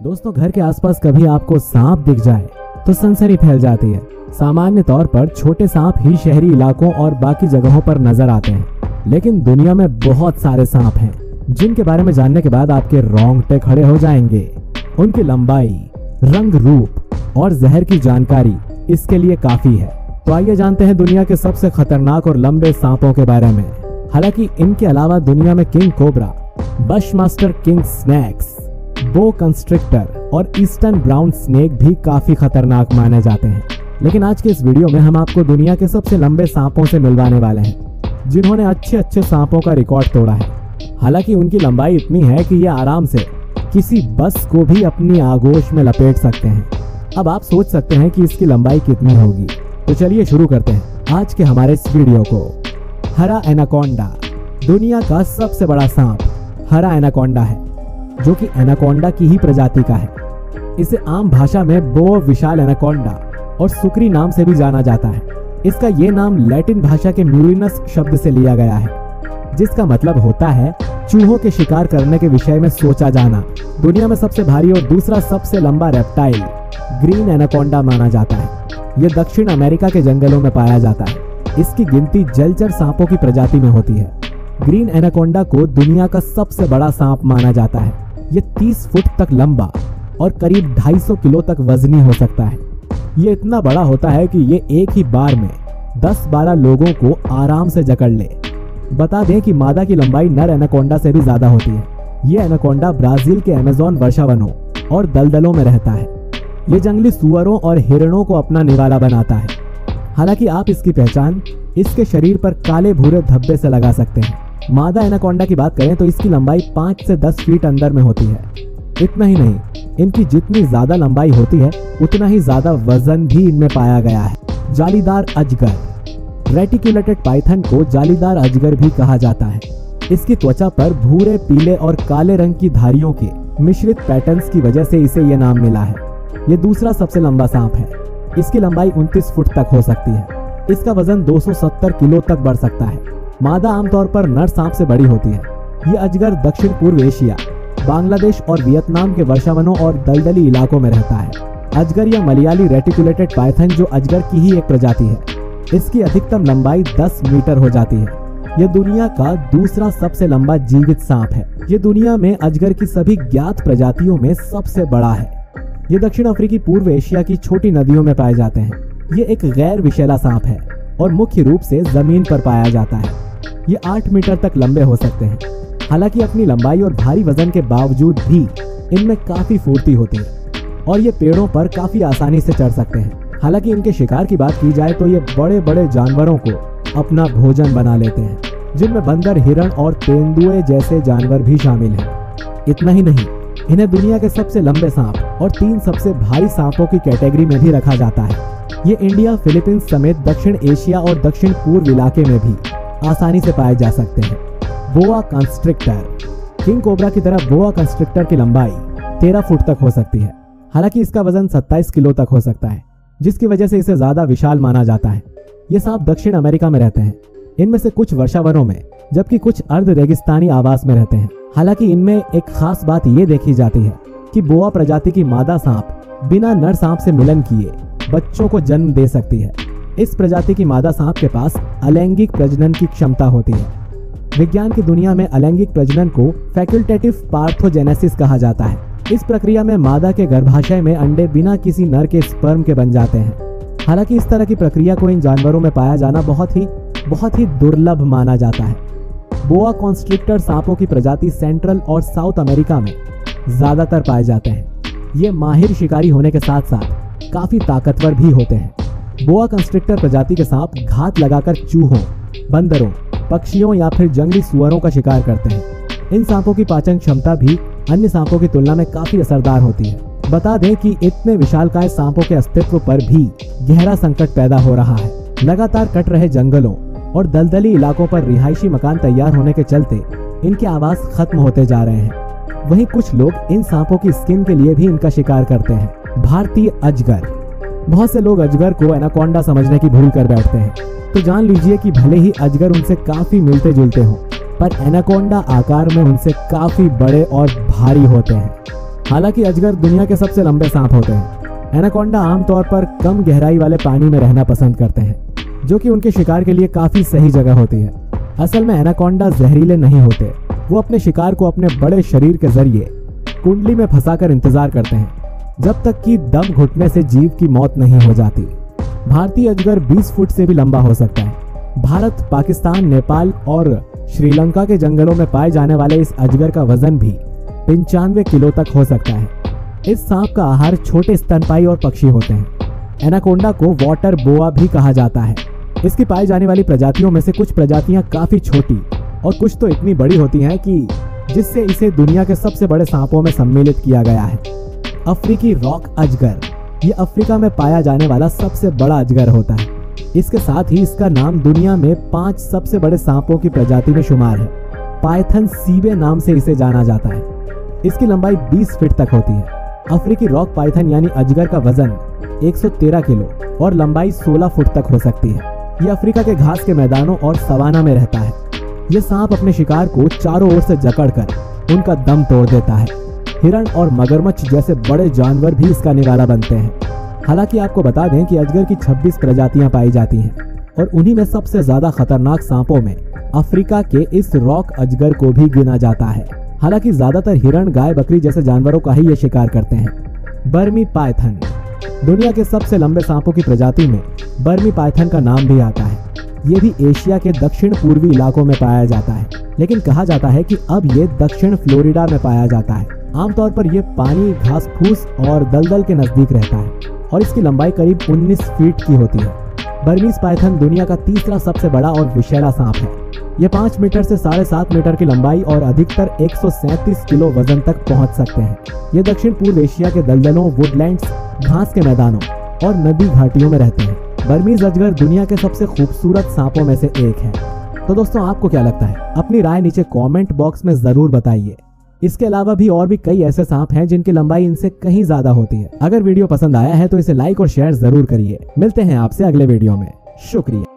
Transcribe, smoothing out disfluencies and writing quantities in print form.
दोस्तों, घर के आसपास कभी आपको सांप दिख जाए तो सनसनी फैल जाती है। सामान्य तौर पर छोटे सांप ही शहरी इलाकों और बाकी जगहों पर नजर आते हैं, लेकिन दुनिया में बहुत सारे सांप हैं जिनके बारे में जानने के बाद आपके रोंगटे खड़े हो जाएंगे। उनकी लंबाई, रंग, रूप और जहर की जानकारी इसके लिए काफी है। तो आइए जानते हैं दुनिया के सबसे खतरनाक और लंबे सांपों के बारे में। हालांकि इनके अलावा दुनिया में किंग कोबरा, बशमास्टर किंग स्नैक्स, बो कंस्ट्रिक्टर और ईस्टर्न ब्राउन स्नेक भी काफी खतरनाक माने जाते हैं। लेकिन आज के इस वीडियो में हम आपको दुनिया के सबसे लंबे सांपों से मिलवाने वाले हैं जिन्होंने अच्छे सांपों का रिकॉर्ड तोड़ा है। हालांकि उनकी लंबाई इतनी है कि ये आराम से किसी बस को भी अपनी आगोश में लपेट सकते हैं। अब आप सोच सकते हैं कि इसकी लंबाई कितनी होगी, तो चलिए शुरू करते हैं आज के हमारे इस वीडियो को। हरा एनाकोंडा दुनिया का सबसे बड़ा सांप हरा एनाकोंडा है, जो कि एनाकोंडा की ही प्रजाति का है। इसे आम भाषा में बो विशाल एनाकोंडा और सुक्री नाम से भी जाना जाता है। इसका ये नाम लैटिन भाषा के म्यूरिनस शब्द से लिया गया है, जिसका मतलब होता है चूहों के शिकार करने के विषय में सोचा जाना। दुनिया में सबसे भारी और दूसरा सबसे लंबा रेप्टाइल ग्रीन एनाकोंडा माना जाता है। यह दक्षिण अमेरिका के जंगलों में पाया जाता है। इसकी गिनती जलचर सांपों की प्रजाति में होती है। ग्रीन एनाकोंडा को दुनिया का सबसे बड़ा सांप माना जाता है। ये 30 फुट तक लंबा और करीब 250 किलो तक वजनी हो सकता है। ये इतना बड़ा होता है कि ये एक ही बार में 10-12 लोगों को आराम से जकड़ ले। बता दें कि मादा की लंबाई नर एनाकोंडा से भी ज्यादा होती है। ये एनाकोंडा ब्राजील के अमेज़न वर्षावनों और दलदलों में रहता है। ये जंगली सुअरों और हिरणों को अपना निवाला बनाता है। हालांकि आप इसकी पहचान इसके शरीर पर काले भूरे धब्बे से लगा सकते हैं। मादा एनाकोंडा की बात करें तो इसकी लंबाई 5 से 10 फीट अंदर में होती है। इतना ही नहीं, इनकी जितनी ज्यादा लंबाई होती है उतना ही ज्यादा वजन भी इनमें पाया गया है। जालीदार अजगर रेटिकुलेटेड पाइथन को जालीदार अजगर भी कहा जाता है। इसकी त्वचा पर भूरे, पीले और काले रंग की धारियों के मिश्रित पैटर्न्स की वजह से इसे यह नाम मिला है। ये दूसरा सबसे लंबा सांप है। इसकी लंबाई 29 फुट तक हो सकती है। इसका वजन 270 किलो तक बढ़ सकता है। मादा आमतौर पर नर सांप से बड़ी होती है। ये अजगर दक्षिण पूर्व एशिया, बांग्लादेश और वियतनाम के वर्षावनों और दलदली इलाकों में रहता है। अजगर या मलयाली रेटिकुलेटेड पाइथन जो अजगर की ही एक प्रजाति है, इसकी अधिकतम लंबाई 10 मीटर हो जाती है। यह दुनिया का दूसरा सबसे लंबा जीवित सांप है। यह दुनिया में अजगर की सभी ज्ञात प्रजातियों में सबसे बड़ा है। ये दक्षिण अफ्रीकी पूर्व एशिया की छोटी नदियों में पाए जाते हैं। ये एक गैर विषैला सांप है और मुख्य रूप से जमीन पर पाया जाता है। ये 8 मीटर तक लंबे हो सकते हैं। हालांकि अपनी लंबाई और भारी वजन के बावजूद भी इनमें काफी फुर्ती होती है और ये पेड़ों पर काफी आसानी से चढ़ सकते हैं। हालांकि इनके शिकार की बात की जाए तो ये बड़े जानवरों को अपना भोजन बना लेते हैं, जिनमें बंदर, हिरण और तेंदुए जैसे जानवर भी शामिल हैं। इतना ही नहीं, इन्हें दुनिया के सबसे लंबे सांप और 3 सबसे भारी सांपों की कैटेगरी में भी रखा जाता है। ये इंडिया, फिलीपींस समेत दक्षिण एशिया और दक्षिण पूर्व इलाके में भी आसानी से पाए जा सकते हैं। बोआ कंस्ट्रिक्टर किंग कोबरा की तरह बोआ कंस्ट्रिक्टर की लंबाई 13 फुट तक हो सकती है। हालांकि इसका वजन 27 किलो तक हो सकता है, जिसकी वजह से इसे ज्यादा विशाल माना जाता है। ये सांप दक्षिण अमेरिका में रहते हैं। इनमें से कुछ वर्षावनों में, जबकि कुछ अर्ध रेगिस्तानी आवास में रहते हैं। हालांकि इनमें एक खास बात ये देखी जाती है कि बोआ प्रजाति की मादा सांप बिना नर सांप से मिलन किए बच्चों को जन्म दे सकती है। इस प्रजाति की मादा सांप के पास अलैंगिक प्रजनन की क्षमता होती है। विज्ञान की दुनिया में अलैंगिक प्रजनन को फैकल्टेटिव पार्थोजेनेसिस कहा जाता है। इस प्रक्रिया में मादा के गर्भाशय में अंडे बिना किसी नर के स्पर्म के बन जाते हैं। हालांकि इस तरह की प्रक्रिया को इन जानवरों में पाया जाना बहुत ही दुर्लभ माना जाता है। बोआ कॉन्स्ट्रिक्टर सांपों की प्रजाति सेंट्रल और साउथ अमेरिका में ज्यादातर पाए जाते हैं। ये माहिर शिकारी होने के साथ साथ काफी ताकतवर भी होते हैं। बोआ कंस्ट्रिक्टर प्रजाति के सांप घात लगाकर चूहों, बंदरों, पक्षियों या फिर जंगली सुअरों का शिकार करते हैं। इन सांपों की पाचन क्षमता भी अन्य सांपों की तुलना में काफी असरदार होती है। बता दें कि इतने विशालकाय सांपों के अस्तित्व पर भी गहरा संकट पैदा हो रहा है। लगातार कट रहे जंगलों और दलदली इलाकों पर रिहायशी मकान तैयार होने के चलते इनके आवास खत्म होते जा रहे हैं। वहीं कुछ लोग इन सांपों की स्किन के लिए भी इनका शिकार करते हैं। भारतीय अजगर बहुत से लोग अजगर को एनाकोंडा समझने की भूल कर बैठते हैं। तो जान लीजिए कि भले ही अजगर उनसे काफी मिलते जुलते हों, पर एनाकोंडा आकार में उनसे काफी बड़े और भारी होते हैं। हालांकि अजगर दुनिया के सबसे लंबे सांप होते हैं। एनाकोंडा आमतौर पर कम गहराई वाले पानी में रहना पसंद करते हैं, जो कि उनके शिकार के लिए काफी सही जगह होती है। असल में एनाकोंडा जहरीले नहीं होते, वो अपने शिकार को अपने बड़े शरीर के जरिए कुंडली में फंसाकर इंतजार करते हैं जब तक कि दम घुटने से जीव की मौत नहीं हो जाती। भारतीय अजगर 20 फुट से भी लंबा हो सकता है। भारत, पाकिस्तान, नेपाल और श्रीलंका के जंगलों में पाए जाने वाले इस अजगर का वजन भी 95 किलो तक हो सकता है। इस सांप का आहार छोटे स्तनपाई और पक्षी होते हैं। एनाकोंडा को वाटर बोआ भी कहा जाता है। इसकी पाई जाने वाली प्रजातियों में से कुछ प्रजातियां काफी छोटी और कुछ तो इतनी बड़ी होती हैं कि जिससे इसे दुनिया के सबसे बड़े सांपों में सम्मिलित किया गया है। अफ्रीकी रॉक अजगर, ये अफ्रीका में पाया जाने वाला सबसे बड़ा अजगर होता है। इसके साथ ही इसका नाम दुनिया में 5 सबसे बड़े सांपों की प्रजाति में शुमार है। पाइथन सीबे नाम से इसे जाना जाता है। इसकी लंबाई 20 फीट तक होती है। अफ्रीकी रॉक पाइथन यानी अजगर का वजन 113 किलो और लंबाई 16 फुट तक हो सकती है। यह अफ्रीका के घास के मैदानों और सवाना में रहता है। यह सांप अपने शिकार को चारों ओर से जकड़कर उनका दम तोड़ देता है। हिरण और मगरमच्छ जैसे बड़े जानवर भी इसका निवाला बनते हैं। हालांकि आपको बता दें कि अजगर की 26 प्रजातियां पाई जाती हैं और उन्हीं में सबसे ज्यादा खतरनाक सांपों में अफ्रीका के इस रॉक अजगर को भी गिना जाता है। हालांकि ज्यादातर हिरण, गाय, बकरी जैसे जानवरों का ही ये शिकार करते हैं। बर्मी पाइथन, दुनिया के सबसे लंबे सांपों की प्रजाति में बर्मी पाइथन का नाम भी आता है। ये भी एशिया के दक्षिण पूर्वी इलाकों में पाया जाता है, लेकिन कहा जाता है कि अब ये दक्षिण फ्लोरिडा में पाया जाता है। आमतौर पर यह पानी, घास फूस और दलदल के नजदीक रहता है और इसकी लंबाई करीब 19 फीट की होती है। बर्मीज पाइथन दुनिया का तीसरा सबसे बड़ा और विषैला सांप है। यह 5 मीटर से 7.5 मीटर की लंबाई और अधिकतर 137 किलो वजन तक पहुंच सकते हैं। ये दक्षिण पूर्व एशिया के दलदलों, वुडलैंड्स, घास के मैदानों और नदी घाटियों में रहते हैं। बर्मीज अजगर दुनिया के सबसे खूबसूरत सांपों में से एक है। तो दोस्तों, आपको क्या लगता है? अपनी राय नीचे कमेंट बॉक्स में जरूर बताइए। इसके अलावा भी और भी कई ऐसे सांप हैं जिनकी लंबाई इनसे कहीं ज्यादा होती है। अगर वीडियो पसंद आया है तो इसे लाइक और शेयर जरूर करिए। मिलते हैं आपसे अगले वीडियो में। शुक्रिया।